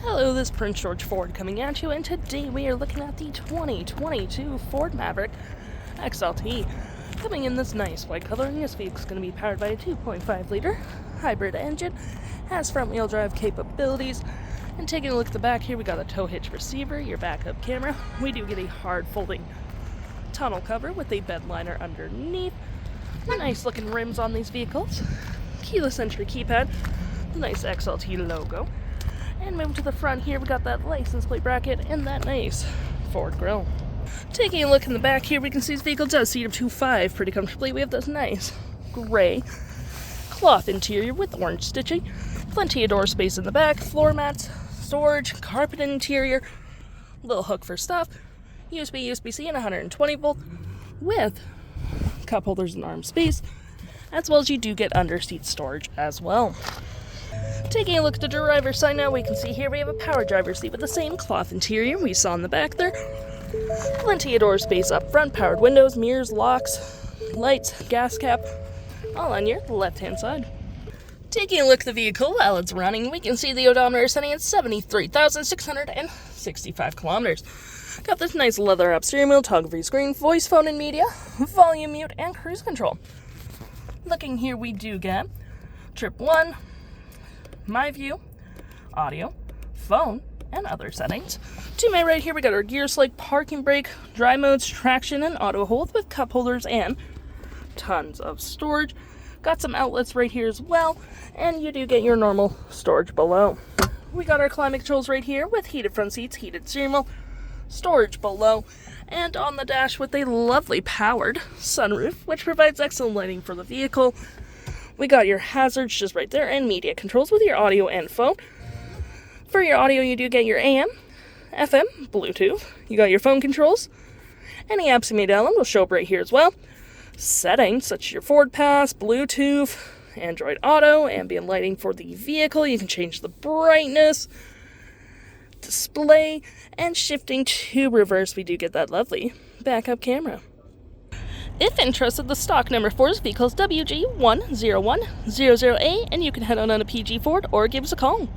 Hello, this is Prince George Ford coming at you, and today we are looking at the 2022 Ford Maverick XLT. Coming in this nice white color, and this vehicle is going to be powered by a 2.5-liter hybrid engine, has front-wheel drive capabilities, and taking a look at the back here, we got a tow hitch receiver, your backup camera. We do get a hard folding tonneau cover with a bedliner underneath. Nice looking rims on these vehicles. Keyless entry keypad, the nice XLT logo. And moving to the front here, we got that license plate bracket and that nice Ford grille. Taking a look in the back here, we can see this vehicle does seat up to 5 pretty comfortably. We have this nice gray cloth interior with orange stitching. Plenty of door space in the back, floor mats, storage, carpet interior, little hook for stuff, USB, USB-C, and 120 volt with cup holders and arm space, as well as you do get under seat storage as well. Taking a look at the driver's side now, we can see here we have a power driver's seat with the same cloth interior we saw in the back there. Plenty of door space up front, powered windows, mirrors, locks, lights, gas cap, all on your left-hand side. Taking a look at the vehicle while it's running, we can see the odometer setting at 73,665 kilometers. Got this nice leather-up steering wheel, toggle-free screen, voice, phone, and media, volume mute, and cruise control. Looking here, we do get trip 1, my view, audio, phone, and other settings. To my right here, we got our gear select, parking brake, dry modes, traction, and auto hold with cup holders and tons of storage. Got some outlets right here as well, and you do get your normal storage below. We got our climate controls right here with heated front seats, heated steering wheel, storage below, and on the dash with a lovely powered sunroof, which provides excellent lighting for the vehicle. We got your hazards just right there and media controls with your audio and phone. For your audio, you do get your AM, FM, Bluetooth. You got your phone controls. Any apps you may download will show up right here as well. Settings such as your Ford Pass, Bluetooth, Android Auto, ambient lighting for the vehicle. You can change the brightness, display, and shifting to reverse. We do get that lovely backup camera. If interested, the stock number for this vehicle is WG10100A, and you can head on to PG Ford or give us a call.